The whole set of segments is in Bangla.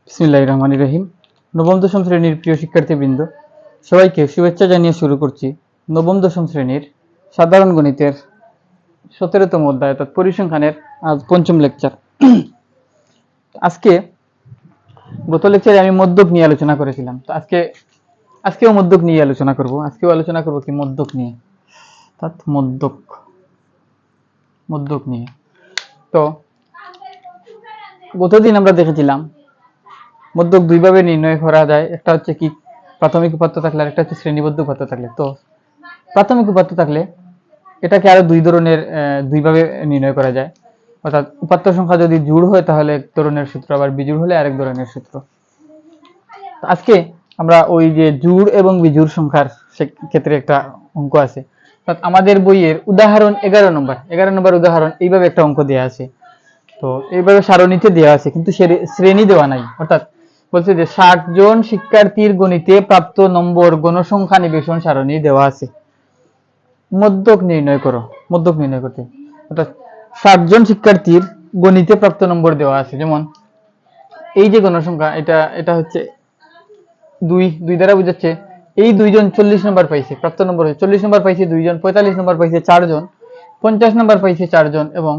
বিসমিল্লাহির রহমানির রহিম। নবম দশম শ্রেণীর প্রিয় শিক্ষার্থীবৃন্দ, সবাইকে শুভেচ্ছা জানিয়ে শুরু করছি নবম দশম শ্রেণীর সাধারণ গণিতের 17তম অধ্যায় অর্থাৎ পরিসংখ্যানের আজ পঞ্চম লেকচার। আজকে গত লেকচারে আমি মদ্যক নিয়ে আলোচনা করেছিলাম, তো আজকেও মদ্যক নিয়ে আলোচনা করব। কি মদ্যক নিয়ে, অর্থাৎ মদ্যক নিয়ে। তো গতদিন আমরা দেখেছিলাম মদ্যক দুইভাবে নির্ণয় করা যায়। একটা হচ্ছে কি প্রাথমিক উপাত্ত থাকলে, আর একটা হচ্ছে শ্রেণীবদ্ধ উপাত্ত থাকলে। তো প্রাথমিক উপাত্ত থাকলে এটাকে আরো দুইভাবে নির্ণয় করা যায়। অর্থাৎ উপাত্ত সংখ্যা যদি জোড় হয় তাহলে এক ধরনের সূত্র, আবার বিজোড় হলে আরেক ধরনের সূত্র। আজকে আমরা ওই যে জোড় এবং বিজোড় সংখ্যার ক্ষেত্রে একটা অঙ্ক আছে। অর্থাৎ আমাদের বইয়ের উদাহরণ 11 নম্বর উদাহরণ এইভাবে একটা অঙ্ক দেওয়া আছে। তো এইভাবে সারণীতে দেওয়া আছে, কিন্তু শ্রেণী দেওয়া নাই। অর্থাৎ বলছে যে 60 জন শিক্ষার্থীর গণিতে প্রাপ্ত নম্বর গণসংখ্যা নিবেশন সারণী দেওয়া আছে, মদ্যক নির্ণয় করতে। অর্থাৎ 60 জন শিক্ষার্থীর গণিতে প্রাপ্ত নম্বর দেওয়া আছে। যেমন এই যে গণসংখ্যা, এটা হচ্ছে দুই দ্বারা বোঝাচ্ছে এই দুইজন 40 নম্বর পাইছে, প্রাপ্ত নম্বর 40 নম্বর পাইছে দুইজন, 45 নম্বর পাইছে 4 জন, 50 নম্বর পাইছে 4 জন, এবং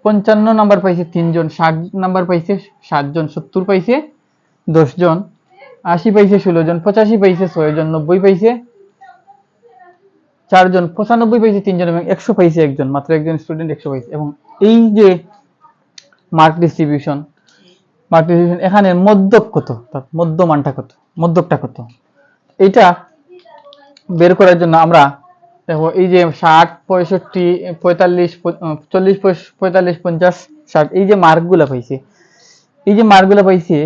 55 নম্বর পাইছে 3 জন, 60 নম্বর পাইছে 7 জন, 70 পাইছে 10 জন, 80 পাইছে 16 জন, 85 পাইছে 6 জন, 90 পাইছে 4 জন, 95 পাইছে 3 জন, এবং 100 পাইছে একজন, মাত্র একজন স্টুডেন্ট 100 পাইছে। এবং এই যে মার্ক ডিস্ট্রিবিউশন এখানে মধ্যক কত, মধ্যকটা কত, এটা বের করার জন্য আমরা দেখো এই যে 60, 65, 45, 40, 45, 50, 60 এই যে মার্কগুলা পাইছে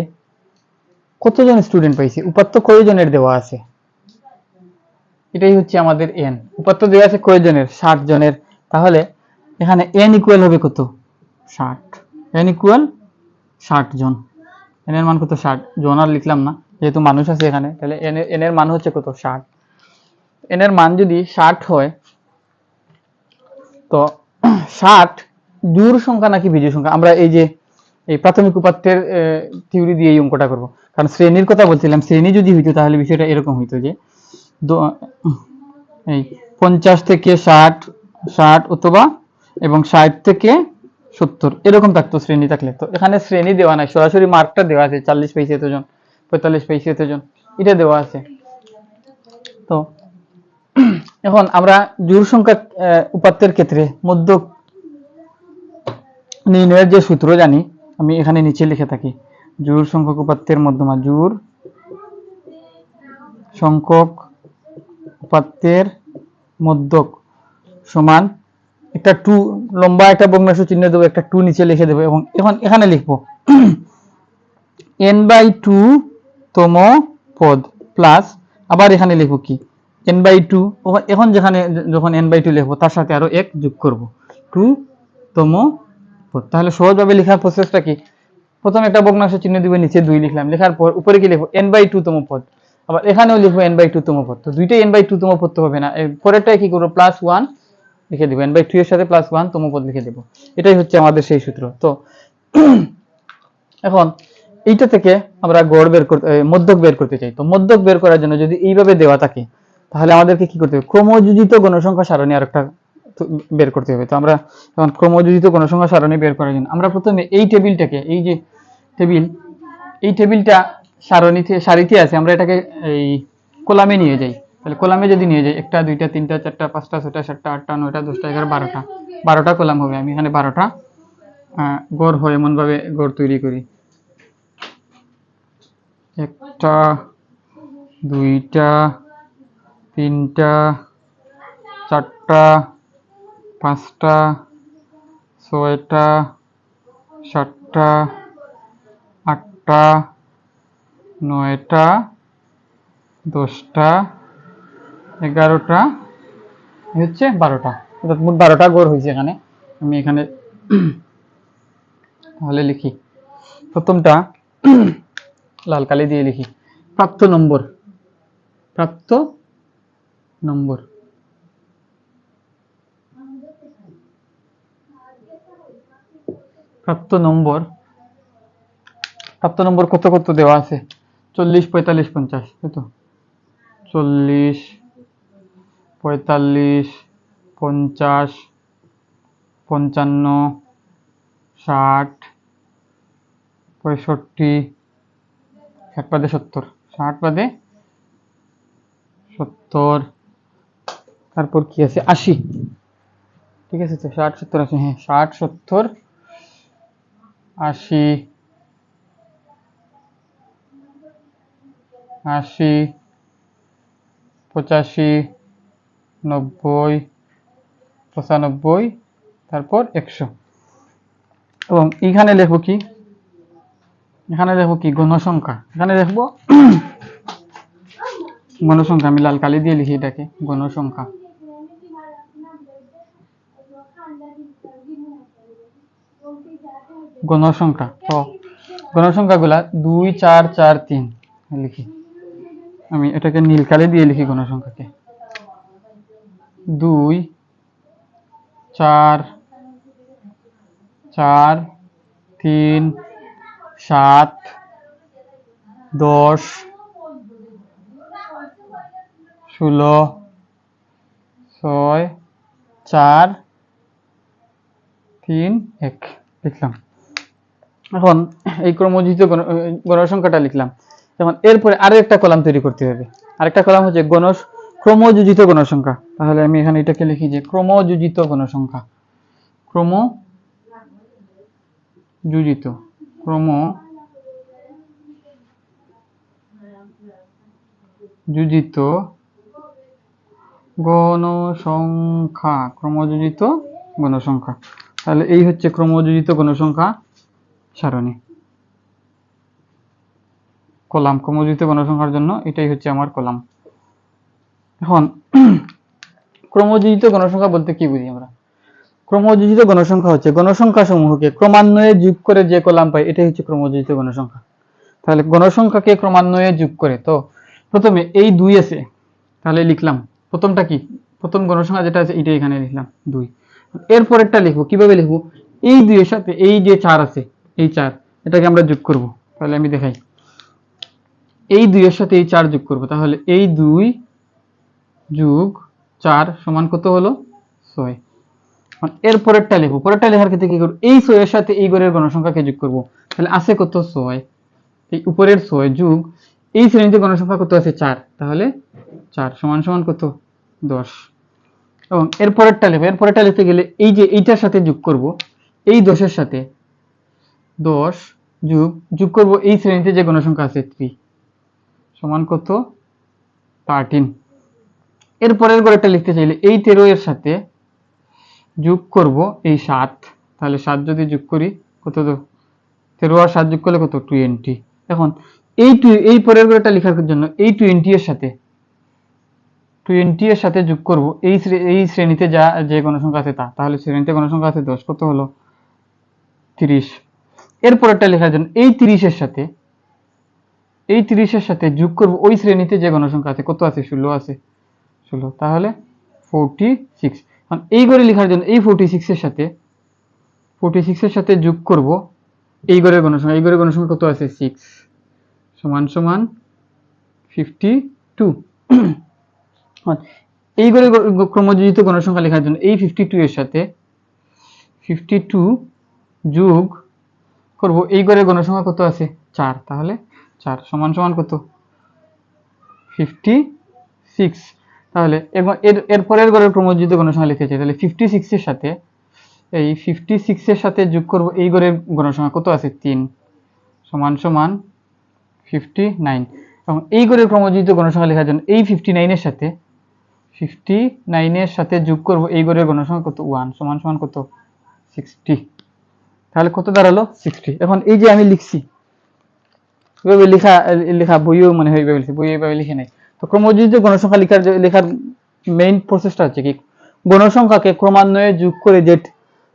কতজন স্টুডেন্ট পাইছে, উপাত্ত কয়জনের দেওয়া আছে, এটাই হচ্ছে আমাদের এন। উপাত্ত দেওয়া আছে কয়জনের, 60 জনের। তাহলে এখানে এন ইকুয়াল হবে কত, 60। এন ইকুয়াল 60 জন। এন এর মান কত, 60 জন। আর লিখলাম না যেহেতু মানুষ আছে এখানে, তাহলে এন এর মান হচ্ছে কত, 60। এন এর মান যদি 60 হয়, তো 60 জোড় সংখ্যা নাকি বিজোড় সংখ্যা, আমরা এই প্রাথমিক উপাত্তের থিওরি দিয়ে এই অঙ্কটা করব। কারণ শ্রেণীর কথা বলছিলাম, শ্রেণী যদি হইতো তাহলে বিষয়টা এরকম হইতো যে এই 50 থেকে 60 অথবা এবং 60 থেকে 70 এরকম থাকতো শ্রেণী থাকলে। তো এখানে শ্রেণী দেওয়া নাই, সরাসরি মার্কটা দেওয়া আছে, 40 পাইছে এতজন, 45 পাইছে এতজন, এটা দেওয়া আছে। তো এখন আমরা জোড় সংখ্যা উপাত্তের ক্ষেত্রে মধ্যক নির্ণয়ের যে সূত্র জানি, আমি এখানে নিচে লিখে থাকি। জোড় সংখ্যক উপাত্তের মধ্যমা, জোড় সংখ্যক উপাত্তের মধ্যক সমান একটা 2 লম্বা একটা ভগ্নাংশ চিহ্ন দেবো, একটা 2 নিচে লিখে দেবো, এবং এখন এখানে লিখবো n/2 তম পদ প্লাস, আবার এখানে লিখবো কি n/2, এখন যখন n/2 লিখবো তার সাথে আরো 1 যোগ করব, 2 তম পদ। তাহলে সহজভাবে লেখার প্রসেসটা কি, প্রথমে একটা ভগ্নাংশ চিহ্ন দিব, নিচে 2 লিখলাম, লেখার পর উপরে কি লিখবো n/2 তম পদ, আবার এখানেও লিখবো n/2 তম পদ। তো দুইটাই n/2 তম পদ তো হবে না, পরেরটাই কি করবো, +1 লিখে দিব, n/2 এর সাথে +1 তম পদ লিখে দেব। এটাই হচ্ছে আমাদের সেই সূত্র। তো এখন এইটা থেকে আমরা মধ্যক বের করতে চাই। তো মধ্যক বের করার জন্য যদি এইভাবে দেওয়া থাকে, তাহলে আমাদেরকে কি করতে হবে, ক্রমযোজিত গণসংখ্যা সারণী আরেকটা বের করতে হবে। তো আমরা এখন ক্রমযোজিত গণসংখ্যা সারণী বের করার জন্য আমরা প্রথমে এই টেবিলটাকে, এই টেবিলটা সারিতে আছে, আমরা এটাকে এই কলামে নিয়ে যাই। তাহলে কলামে যদি নিয়ে যাই, 1, 2, 3, 4, 5, 6, 7, 8, 9, 10, 11, 12টা কলাম হবে। আমি এখানে 12টা গড় হয় এমন ভাবে গড় তৈরি করি, 1টা 2টা 3টা 4টা 5টা 6টা 7টা 8টা 9টা 10টা 11টা হচ্ছে 12টা, অর্থাৎ মোট 12টা গড় হয়েছে এখানে। আমি এখানে তাহলে লিখি, প্রথমটা লাল কালি দিয়ে লিখি, প্রাপ্ত নম্বর প্রাপ্ত নম্বর কত কত দেওয়া আছে, 40, 45, 50, তাই তো? 40, 45, 50, 55, 60, 65, 60 বাদে 70, 60 বাদে 70, তারপর কি আছে 80, ঠিক আছে তো? 60, 70, 80, হ্যাঁ 60, 70, 80, 80, 85, 90, 95, তারপর 100। এবং এখানে লিখবো কি, গণসংখ্যা। এখানে লিখবো গণসংখ্যা, আমি লাল কালি দিয়ে লিখি এটাকে গণসংখ্যা। গণসংখ্যা, তো গণসংখ্যাগুলা 2, 4, 4, 3 লিখি। আমি এটাকে নীল কালি দিয়ে লিখি গণসংখ্যাকে। 2, 4, 4, 3, 7, 10, 16, 6, 4, 3, 1 লিখলাম। এখন এই ক্রমযোজিত গণসংখ্যাটা লিখলাম। এখন এরপরে আরো একটা কলাম তৈরি করতে হবে। আরেকটা কলাম হচ্ছে ক্রমযোজিত গণসংখ্যা। তাহলে আমি এখানে এটাকে লিখি যে ক্রমযোজিত গণসংখ্যা। ক্রমযোজিত গণসংখ্যা। তাহলে এই হচ্ছে ক্রমযোজিত গণসংখ্যা সারণী কলাম। ক্রমযোজিত গণসংখ্যার জন্য এটাই হচ্ছে আমার কলাম। এখন ক্রমযোজিত গণসংখ্যা বলতে কি বুঝি আমরা? ক্রমযোজিত গণসংখ্যা হচ্ছে গণসংখ্যা সমূহকে ক্রমান্বয়ে যোগ করে যে কলাম পাই, এটাই হচ্ছে ক্রমযোজিত গণসংখ্যা। তাহলে গণসংখ্যাকে ক্রমান্বয়ে যোগ করে, তো প্রথমে এই 2 আছে, তাহলে লিখলাম প্রথমটা কি, প্রথম গণসংখ্যা যেটা আছে এটা এখানে লিখলাম 2। এরপরেরটা লিখবো, কিভাবে লিখবো? এই 2 এর সাথে এই যে 4 আছে, এই 4 এটাকে আমরা যোগ করব। তাহলে আমি দেখাই, এই 2 এর সাথে এই 4 যোগ করব। তাহলে এই 2 যোগ 4 সমান কত হলো? 6। এরপরেরটা লিখবো। পরেরটা লেখার ক্ষেত্রে কি করব? এই 6 এর সাথে এই ঘরের গণসংখ্যাকে যোগ করব। তাহলে আছে কত? 6। এই উপরের 6 যোগ এই শ্রেণীতে গণসংখ্যা কত আছে? 4। তাহলে 4 সমান সমান কত? 10। এবং এরপরেরটা লিখবো। এরপরেরটা লিখতে গেলে এই যে এইটার সাথে যোগ করব, এই 10 এর সাথে 10 যোগ করব এই শ্রেণীতে যে গণসংখ্যা আছে 3 সমান কত? 13। এরপরের ঘরেরটা লিখতে চাইলে এই 13 এর সাথে যোগ করব এই 7। তাহলে 7 যদি যোগ করি কত? 13 আর 7 যোগ করলে কত? 20। এখন এই পরের ঘরটা লেখার জন্য এই 20 এর সাথে যোগ করব এই শ্রেণীতে যে গণসংখ্যা আছে তা। তাহলে শ্রেণীতে গণসংখ্যা আছে 10, কত হলো? 30। এরপরেরটা লেখার জন্য এই 30 এর সাথে যোগ করব ওই শ্রেণীতে যে গণসংখ্যা আছে, কত আছে? 16 আছে। 16, তাহলে 46। এখন এই ঘরে লেখার জন্য এই 46 এর সাথে যোগ করব এই ঘরের গণসংখ্যা। এই ঘরের গণসংখ্যা কত আছে? 6 সমান সমান 52। এই ঘরে ক্রমযোজিত গণসংখ্যা লেখার জন্য এই 52 এর সাথে 52 যোগ করব এই ঘরের গণসংখ্যা কত আছে? 4। তাহলে 4 সমান সমান কত? 56। তাহলে এরপরের ঘরের ক্রমযোজিত গণসংখ্যা লিখতে চাই, তাহলে 56 এর সাথে এই 56 এর সাথে যোগ করব এই ঘরের গণসংখ্যা কত আছে? 3 সমান সমান 59। এবং এই ঘরের ক্রমযোজিত গণসংখ্যা লেখার জন্য এই 59 এর সাথে যোগ করব এই ঘরের গণসংখ্যা কত? 1 সমান সমান কত? 60। তাহলে কত দাঁড়ালো? 60। এখন এই যে আমি লিখছি, এভাবে লেখা বইও মনে হয় এইভাবে লিখছি, বই এইভাবে লিখে নাই। তো ক্রমযোজিত গণসংখ্যা লেখার মেইন প্রসেসটা হচ্ছে কি, গণসংখ্যাকে ক্রমান্বয়ে যোগ করে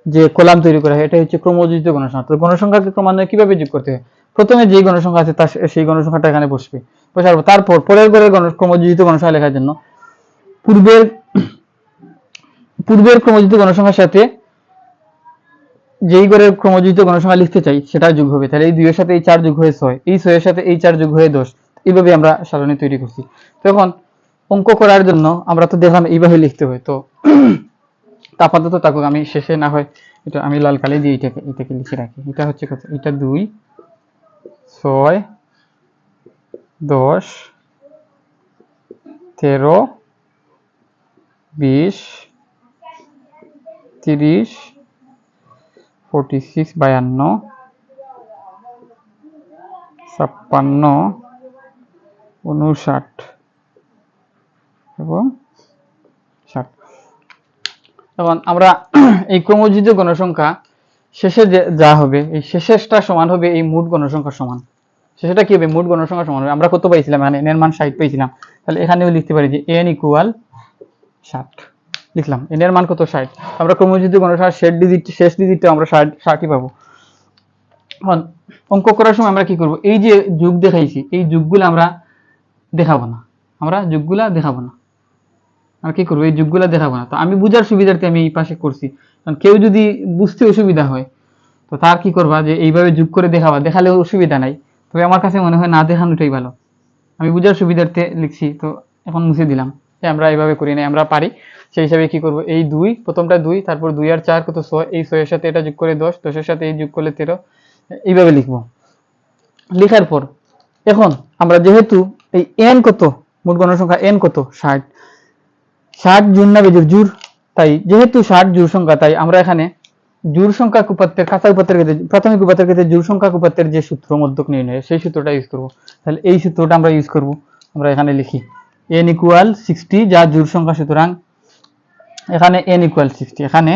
যে কলাম তৈরি করা হয়, এটা হচ্ছে ক্রমযোজিত গণসংখ্যা। তো গণসংখ্যাকে ক্রমান্বয়ে কিভাবে যোগ করতে হয়? প্রথমে যেই গণসংখ্যা আছে সেই গণসংখ্যাটা এখানে বসবে। তারপর পরের ঘরের ক্রমযোজিত গণসংখ্যা লেখার জন্য পূর্বের ক্রমযোজিত গণসংখ্যার সাথে যেই ঘরের ক্রমযুক্ত গণসংখ্যা লিখতে চাই সেটা যোগ হবে। তাহলে এই 2 এর সাথে এই 4 যোগ হয়ে 6, এই 6 এর সাথে এই 4 যোগ হয়ে 10। এইভাবে আমরা সারণী তৈরি করছি। তো এখন অঙ্ক করার জন্য আমরা তো দেখলাম এইভাবে লিখতে হয়। তো আপাতত থাকুক, আমি শেষে না হয় এটা আমি লাল কালি দিয়ে এটাকে লিখে রাখি। এটা হচ্ছে কত, এটা 2, 6, 10, 13, 20, 30, 46, 52, 56, 59 এবং 60। এখন আমরা এই ক্রমযুক্ত গণসংখ্যা শেষে যা হবে, এই শেষেরটা সমান হবে এই মোট গণসংখ্যা সমান। শেষেরটা কি হবে, মোট গণসংখ্যা সমান হবে। আমরা কত পাইছিলাম, মানে n এর মান 60 পাইছিলাম। তাহলে এখানেও লিখতে পারি যে n = 60 লিখলাম। n এর মান কত, 60। আমরা ক্রমযুক্ত গণসংখ্যার শেষ ডিজিটটা আমরা 60ই পাবো। এখন অঙ্ক করার সময় আমরা কি করব, এই যে যোগ দেখাইছি এই যোগগুলো আমরা দেখাবো না, আর কি করবো, এই যোগগুলা দেখাবো না। তো আমি বুঝার সুবিধার্থে আমি এই পাশে করছি, কারণ কেউ যদি বুঝতে অসুবিধা হয় তো তার কি করবা, যে এইভাবে যোগ করে দেখাবা, দেখালে অসুবিধা নাই। তবে আমার কাছে মনে হয় না দেখানোটাই ভালো। আমি বুঝার সুবিধার্থে লিখছি, তো এখন মুছে দিলাম যে আমরা এইভাবে করি না, আমরা পারি। সেই হিসাবে কি করব, এই 2, প্রথমটা 2, তারপর 2 আর 4 কত, 6, এই 6 এর সাথে এটা যোগ করে 10, 10 এর সাথে এই যোগ করলে 13, এইভাবে লিখবো। লেখার পর এখন আমরা যেহেতু এই n কত, মোট গণসংখ্যা n কত, 60, 60 জোড় না বেজোড়, জোড়। তাই যেহেতু 60 জোড় সংখ্যা, তাই আমরা এখানে জোড় সংখ্যা উপাত্তের, কাঁচা উপাত্তের ক্ষেত্রে, প্রাথমিক উপাত্তের ক্ষেত্রে জোড় সংখ্যা উপাত্তের যে সূত্র মধ্যক নির্ণয়, সেই সূত্রটা ইউজ করব। তাহলে এই সূত্রটা আমরা ইউজ করব। আমরা এখানে লিখি n = 60 যা জোড় সংখ্যা, সুতরাং এখানে n = 60, এখানে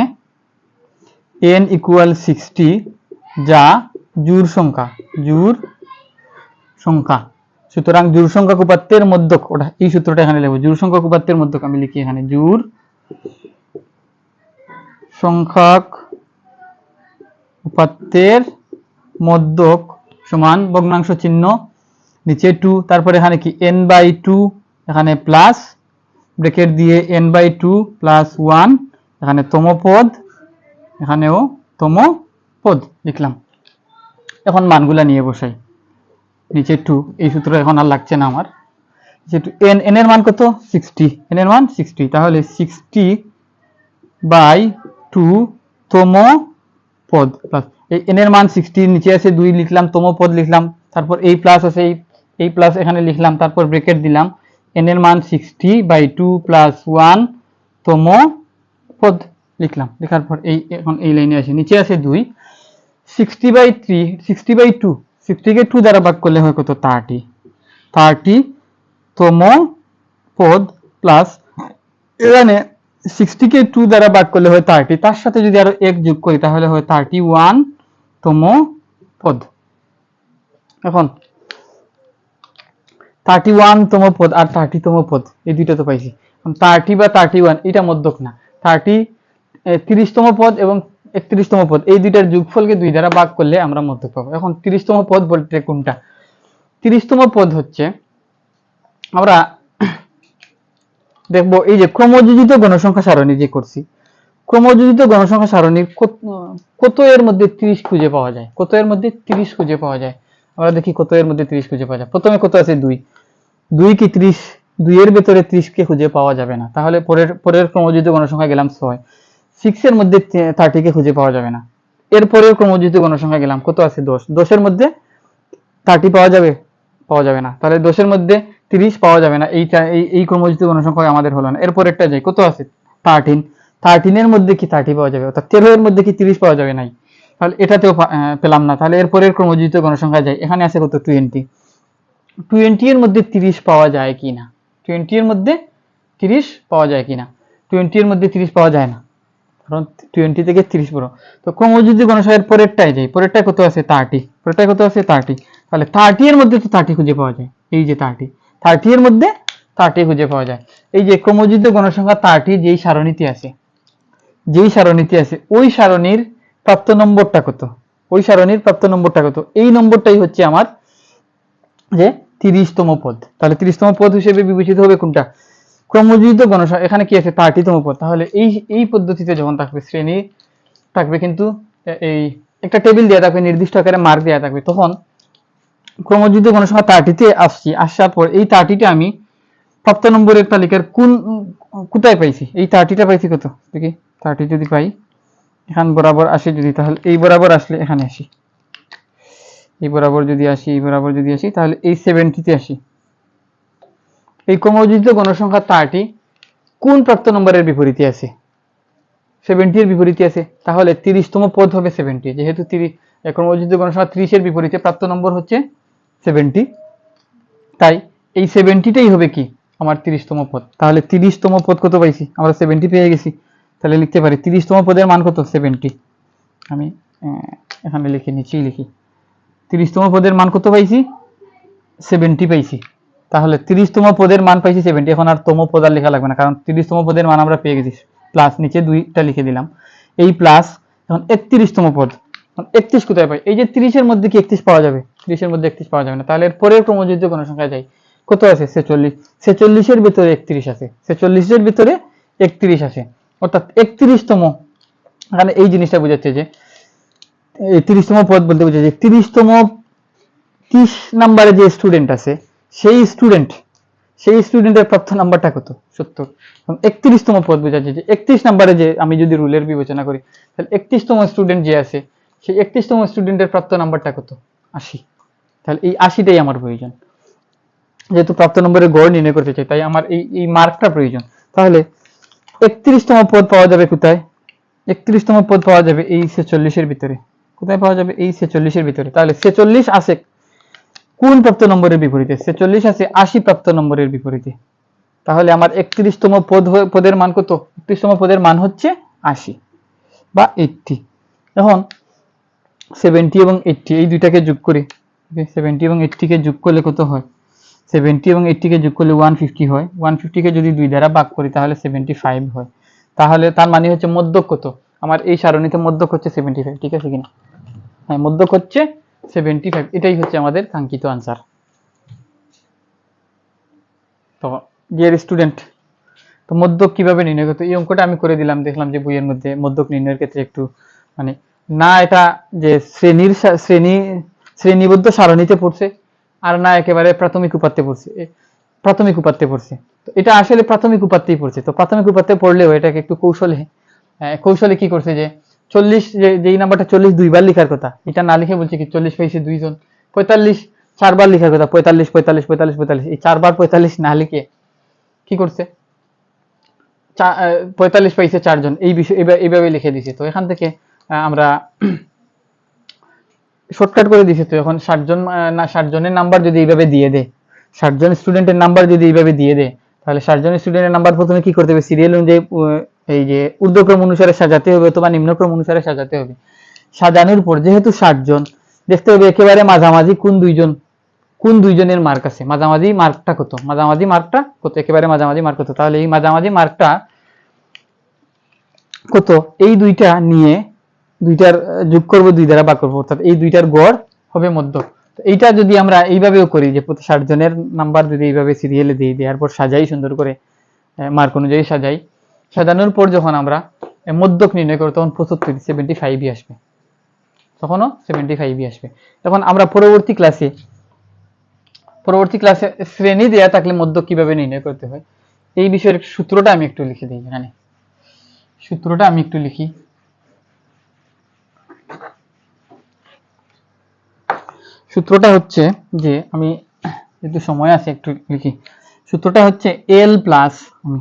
n = 60 যা জোড় সংখ্যা, সুতরাং জোড় সংখ্যক উপাত্তের মধ্যক, ওটা এই সূত্রটা এখানে লিখব। জোড় সংখ্যক উপাত্তের মধ্যক আমি লিখি এখানে, জোড় সংখ্যক উপাত্তের মধ্যক সমান ভগ্নাংশ চিহ্ন, নিচে 2, তারপর এখানে কি n/2, এখানে প্লাস ব্র্যাকেট দিয়ে n/2 + 1, এখানে তম পদ, এখানেও তম পদ লিখলাম। এখন মানগুলা নিয়ে বসাই, নিচে 2, এই সূত্র এখন আর লাগছে না আমার। যেহেতু n এর মান কত, 60, n এর মান 60, তাহলে 60/2 তম পদ প্লাস এই n এর মান 60, নিচে আছে 2 লিখলাম, তম পদ লিখলাম, তারপর এই প্লাস আছে, এই প্লাস এখানে লিখলাম, তারপর ব্র্যাকেট দিলাম, n এর মান 60/2 + 1 তম পদ লিখলাম। লেখার পর এই এখন এই লাইনে আসি, নিচে আছে 2, 60/2, 60 কে 2 দ্বারা ভাগ করলে হয় কত, 30 তম পদ প্লাস এখানে 60 কে 2 দ্বারা ভাগ করলে হয় 30, তার সাথে যদি আরো 1 যোগ করি তাহলে হয় 31 তম পদ। এখন 31 তম পদ আর 30 তম পদ এই দুইটা তো পাইছি। 30 বা 31 এটা মধ্যক না, 30 তম পদ এবং 31 তম পদ এই দুইটার যোগফলকে 2 দ্বারা ভাগ করলে আমরা মধ্যক পাবো। এখন 30 তম পদ বলতে কোনটা, 30 তম পদ হচ্ছে, আমরা দেখবো এই যে ক্রমযোজিত গণসংখ্যা সারণী যে করছি, ক্রমযোজিত গণসংখ্যা সারণীর কত এর মধ্যে 30 খুঁজে পাওয়া যায়, কত এর মধ্যে 30 খুঁজে পাওয়া যায়। আমরা দেখি কত এর মধ্যে 30 খুঁজে পাওয়া যায়। প্রথমে কত আছে, 2 কি 30, 2 এর ভেতরে 30 কে খুঁজে পাওয়া যাবে না, তাহলে পরের ক্রমযোজিত গণসংখ্যা গেলাম 6 এর মধ্যে 30 কে খুঁজে পাওয়া যাবে না। এরপরের ক্রমযোজিত গণসংখ্যা গেলাম, কত আছে, 10 এর মধ্যে 30 পাওয়া যাবে না, তাহলে 10 এর মধ্যে 30 পাওয়া যাবে না, এই ক্রমযোজিত গণসংখ্যা আমাদের হলো না। এরপরেরটা যাই, কত আছে, 13 এর মধ্যে কি 30 পাওয়া যাবে, অর্থাৎ 13 এর মধ্যে কি 30 পাওয়া যাবে নাই, তাহলে এটাতেও পেলাম না। তাহলে এরপরের ক্রমযোজিত গণসংখ্যা যাই, এখানে আছে কত, 20 এর মধ্যে 30 পাওয়া যায় কিনা, 20 এর মধ্যে 30 পাওয়া যায় কিনা, 20 এর মধ্যে 30 পাওয়া যায় না, কারণ 20 থেকে 30 বড়। তো ক্রমযোজিত গণসংখ্যার পরেরটাই যাই, পরেরটায় কত আছে, 30, পরেরটায় কত আছে, 30, তাহলে 30 এর মধ্যে তো 30 খুঁজে পাওয়া যায়, এই যে 30 এর মধ্যে 30 খুঁজে পাওয়া যায়। এই যে ক্রমযোজিত গণসংখ্যা 30 যেই সারণীতে আছে, ওই সারণীর প্রাপ্ত নম্বরটা কত, এই নম্বরটাই হচ্ছে আমার যে 30 তম পদ। তাহলে 30 তম পদ হিসেবে বিবেচিত হবে কোনটা, ক্রমযোজিত গণসংখ্যা। এখানে কি আছে, 30 তম পদ। তাহলে এই পদ্ধতিতে যখন থাকবে, শ্রেণী থাকবে কিন্তু এই একটা টেবিল দেওয়া থাকবে, নির্দিষ্ট আকারে মার্ক দেওয়া থাকবে, তখন ক্রমযুদ্ধ গণসংখ্যা 30-তে আসার পর এই 30টা আমি প্রাপ্ত নম্বরের তালিকার কোথায় পাইছি, এই 30টা পাইছি কত দেখি, 30 যদি পাই এখান বরাবর আসি যদি, তাহলে এই বরাবর আসলে এখানে আসি, এই বরাবর যদি আসি, এই বরাবর যদি আসি, তাহলে এই 70-তে আসি। এই ক্রমযুদ্ধ গণসংখ্যা 30 কোন প্রাপ্ত নম্বরের বিপরীতে আছে? 70 এর বিপরীতে আছে, তাহলে 30তম পদ হবে 70, যেহেতু ক্রমযুদ্ধ গণসংখ্যা 30 এর বিপরীতে প্রাপ্ত নম্বর হচ্ছে 70, তাই এই 70টাই হবে কি আমার 30তম পদ। তাহলে 30তম পদ কত পাইছি, আমরা 70 পেয়ে গেছি, তাহলে লিখতে পারি 30তম পদের মান কত, 70। আমি এখানে লিখে নিচেই লিখি, 30তম পদের মান কত পাইছি, 70 পাইছি। তাহলে 30তম পদের মান পাইছি 70, এখন আর তম পদ আর লেখা লাগবে না, কারণ 30তম পদের মান আমরা পেয়ে গেছি, প্লাস নিচে 2টা লিখে দিলাম, এই প্লাস এখন 31তম পদ। 31 কোথায় পাই, এই যে 30 এর মধ্যে কি 31 পাওয়া যাবে, 30 এর মধ্যে 31 পাওয়া যাবে না, তাহলে এর পরের ক্রমযুদ্ধ গণসংখ্যায় যাই, কত আছে 46, 46 এর ভিতরে 31 আছে, 46 এর ভিতরে 31 আছে, অর্থাৎ 31তম, এখানে এই জিনিসটা বোঝাচ্ছে যে 30তম পদ বলতে বোঝাচ্ছে 30তম 30 নম্বরে যে স্টুডেন্ট আছে সেই স্টুডেন্টের প্রাপ্ত নাম্বারটা কত, 70। 31তম পদ বোঝাচ্ছে যে 31 নম্বরে যে, আমি যদি রুলের বিবেচনা করি তাহলে 31তম স্টুডেন্ট যে আছে সেই 31তম স্টুডেন্টের প্রাপ্ত নাম্বারটা কত, 80। তাহলে এই 80টাই আমার প্রয়োজন, যেহেতু প্রাপ্ত নম্বরের গড় নির্ণয় করতে চাই, তাই আমার এই মার্কটা প্রয়োজন। তাহলে 31তম পদ পাওয়া যাবে কোথায়, 31তম পদ পাওয়া যাবে এই 46 এর ভিতরে, কোথায় পাওয়া যাবে, এই 46 এর ভিতরে। তাহলে 46 আছে কোন প্রাপ্ত নম্বরের বিপরীতে, 46 আছে 80 প্রাপ্ত নম্বরের বিপরীতে, তাহলে আমার 31তম পদের মান কত, 31তম পদের মান হচ্ছে 80 বা 80। এখন 70 এবং 80 এই দুইটাকে যোগ করি, 70 এবং 80 কে যোগ করলে কত হয়, 70 এবং 80 কে যোগ করলে 150 হয়, 150 কে যদি 2 দ্বারা ভাগ করি তাহলে 75 হয়। তাহলে তার মানে হচ্ছে মধ্যক কত, আমার এই সারণীতে মধ্যক হচ্ছে 75, ঠিক আছে কিনা, হ্যাঁ মধ্যক হচ্ছে 75, এটাই হচ্ছে আমাদের কাঙ্ক্ষিত আনসার। তো ডিয়ার স্টুডেন্ট, তো মধ্যক কিভাবে নির্ণয় করতে, এই অঙ্কটা আমি করে দিলাম, দেখলাম যে বইয়ের মধ্যে মধ্যক নির্ণয়ের ক্ষেত্রে একটু মানে না এটা যে শ্রেণীবদ্ধ সারণীতে পড়ছে, আর না একেবারে প্রাথমিক উপাত্তে পড়ছে, তো এটা আসলে প্রাথমিক উপাত্তেই পড়ছে। তো প্রাথমিক উপাত্তে পড়লেও এটাকে একটু কৌশলে কি করছে যে 40 যেই নাম্বারটা 40 দুইবার লেখার কথা, এটা না লিখে বলছে কি 40 পাইছে দুইজন, 45 চারবার লেখার কথা, 45 45 45 45, এই চারবার 45 না লিখে কি করছে 45 পাইছে 4 জন, এই বিষয় এইভাবে লিখে দিছে। তো এখান থেকে আমরা শর্টকাট করে দিছে, তো এখন 60 জন না 60 জনের নাম্বার যদি এইভাবে দিয়ে দেয়, 60 জন স্টুডেন্টের নাম্বার যদি এইভাবে দিয়ে দেয়, তাহলে 60 জন স্টুডেন্টের নাম্বার প্রথমে কি করতে হবে, সিরিয়াল অনুযায়ী এই যে ঊর্ধ্বক্রম অনুসারে সাজাতে হবে অথবা নিম্নক্রম অনুসারে সাজাতে হবে। সাজানোর পর যেহেতু 60 জন, দেখতে হবে একেবারে মাঝামাঝি কোন দুইজনের মার্ক আছে, মাঝামাঝি মার্কটা কত, একেবারে মাঝামাঝি মার্ক কত, তাহলে এই মাঝামাঝি মার্কটা কত, এই দুইটা নিয়ে দুইটার যোগ করব, 2 দ্বারা ভাগ করব, অর্থাৎ এই দুইটার গড় হবে মধ্য। এইটা যদি আমরা এইভাবেও করি যে প্রতি 60 জনের নাম্বার যদি এইভাবে সিরিয়ালে দিয়ে দেওয়ার পর সাজাই, সুন্দর করে মার্ক অনুযায়ী সাজাই, সাজানোর পর যখন আমরা মধ্যক নির্ণয় করব তখন 75 আসবে, তখনও 75 আসবে। তখন আমরা পরবর্তী ক্লাসে শ্রেণী দেয়া থাকলে মধ্যক কিভাবে নির্ণয় করতে হয় এই বিষয়ের সূত্রটা আমি একটু লিখে দিই, এখানে সূত্রটা আমি একটু লিখি। সূত্রটা হচ্ছে যে, আমি একটু সময় আছে একটু লিখি, সূত্রটা হচ্ছে এল প্লাস, আমি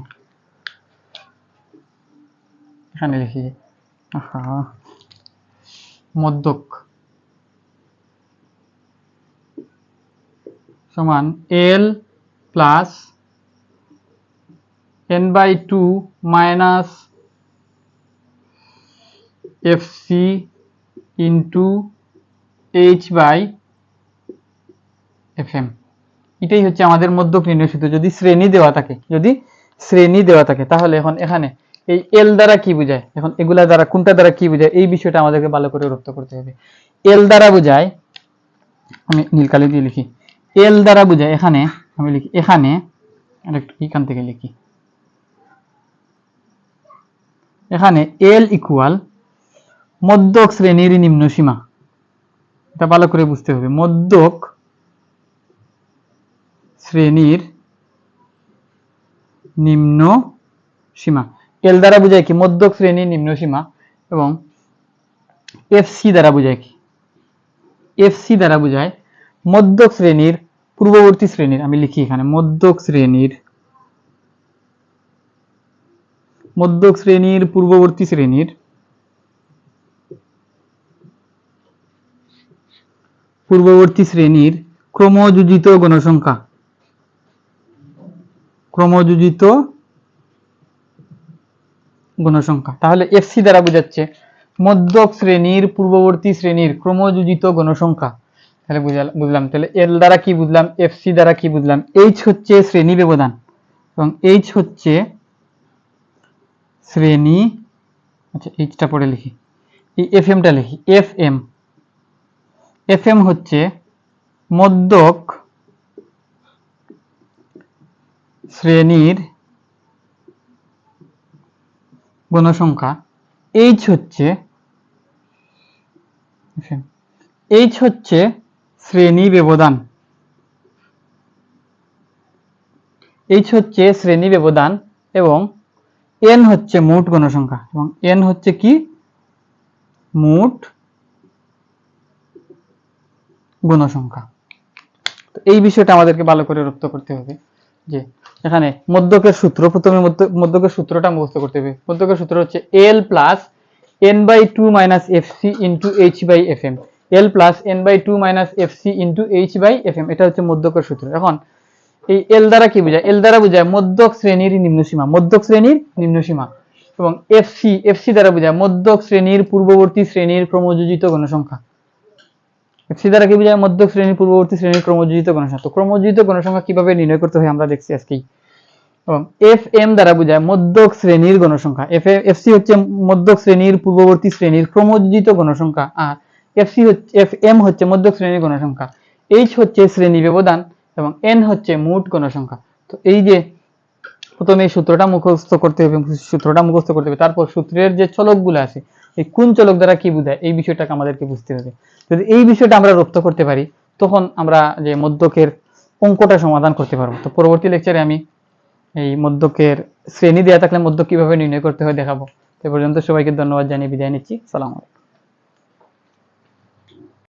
এখানে লিখি মধ্যক সমান L plus n/2 minus fc into h/fm, এটাই হচ্ছে আমাদের মধ্যক নির্ণয় সূত্র। যদি শ্রেণী দেওয়া থাকে তাহলে এখন এখানে এই এল দ্বারা কি বোঝায়, এখন এগুলা দ্বারা কোনটা দ্বারা কি বোঝায় এই বিষয়টা আমাদেরকে ভালো করে রপ্ত করতে হবে। এল দ্বারা বোঝায়, আমি নীলকালি দিয়ে লিখি, এল দ্বারা বোঝায় এখানে, আমি লিখি এখানে এখান থেকে লিখি, এখানে এল ইকুয়াল মধ্যক শ্রেণীর নিম্ন সীমা, এটা ভালো করে বুঝতে হবে। মধ্যক শ্রেণীর নিম্ন সীমা, এল দ্বারা বোঝায় কি মধ্যক শ্রেণীর নিম্ন সীমা, এবং এফসি দ্বারা বোঝায় কি, এফসি দ্বারা বোঝায় মধ্যক শ্রেণীর পূর্ববর্তী শ্রেণীর, আমি লিখি এখানে মধ্যক শ্রেণীর পূর্ববর্তী শ্রেণীর ক্রমযোজিত গণসংখ্যা, তাহলে এফসি দ্বারা বোঝাচ্ছে মধ্যক শ্রেণীর পূর্ববর্তী শ্রেণীর ক্রমযোজিত গণসংখ্যা। তাহলে বুঝলাম, তাহলে এল দ্বারা কি বুঝলাম, এফসি দ্বারা কি বুঝলাম, এইচ হচ্ছে শ্রেণী ব্যবধান এবং এইচ হচ্ছে শ্রেণী, আচ্ছা এইচটা পরে লিখি, এই এফ এমটা লিখি, এফ এম হচ্ছে মধ্যক শ্রেণীর গণসংখ্যা, এইচ হচ্ছে শ্রেণী ব্যবধান, এবং এন হচ্ছে মোট গণসংখ্যা, এবং এন হচ্ছে কি মোট গণসংখ্যা। তো এই বিষয়টা আমাদেরকে ভালো করে রপ্ত করতে হবে যে এখানে মধ্যকের সূত্র, প্রথমে মধ্যকের সূত্রটা মুখস্থ করতে হবে। মধ্যকের সূত্র হচ্ছে L plus n by two minus f c into h by f m, L plus n by two minus f c into h by f m, এটা হচ্ছে মধ্যকের সূত্র। এখন এই এল দ্বারা কি বোঝায়, এল দ্বারা বোঝায় মধ্যক শ্রেণীর নিম্ন সীমা, এবং এফসি দ্বারা বোঝায় মধ্যক শ্রেণীর পূর্ববর্তী শ্রেণীর ক্রমযোজিত গণসংখ্যা। এফসি দ্বারা কি বোঝায়, মধ্যক শ্রেণীর পূর্ববর্তী শ্রেণীর ক্রমযোজিত গণসংখ্যা। তো ক্রমযোজিত গণসংখ্যা কিভাবে নির্ণয় করতে হয় আমরা দেখছি আজকেই। এবং এফ এম দ্বারা বোঝায় মধ্যক শ্রেণীর গণসংখ্যা, এফসি হচ্ছে মধ্যক শ্রেণীর পূর্ববর্তী শ্রেণীর ক্রমযোজিত গণসংখ্যা, আর এফ এম হচ্ছে মধ্যক শ্রেণীর গণসংখ্যা, এইচ হচ্ছে শ্রেণী ব্যবধান, এবং এন হচ্ছে মোট গণসংখ্যা। তো এই যে প্রথমে এই সূত্রটা মুখস্থ করতে হবে, তারপর সূত্রের যে চলকগুলো আছে, এই কোন চলক দ্বারা কি বোঝায় এই বিষয়টাকে আমাদেরকে বুঝতে হবে। যদি এই বিষয়টা আমরা রপ্ত করতে পারি, তখন আমরা যে মধ্যকের অঙ্কটা সমাধান করতে পারবো। তো পরবর্তী লেকচারে আমি এই মধ্যকের শ্রেণী দেওয়া থাকলে মধ্যক কিভাবে নির্ণয় করতে হয় দেখাবো। সে পর্যন্ত সবাইকে ধন্যবাদ জানিয়ে বিদায় নিচ্ছি। সালাম আলাইকুম।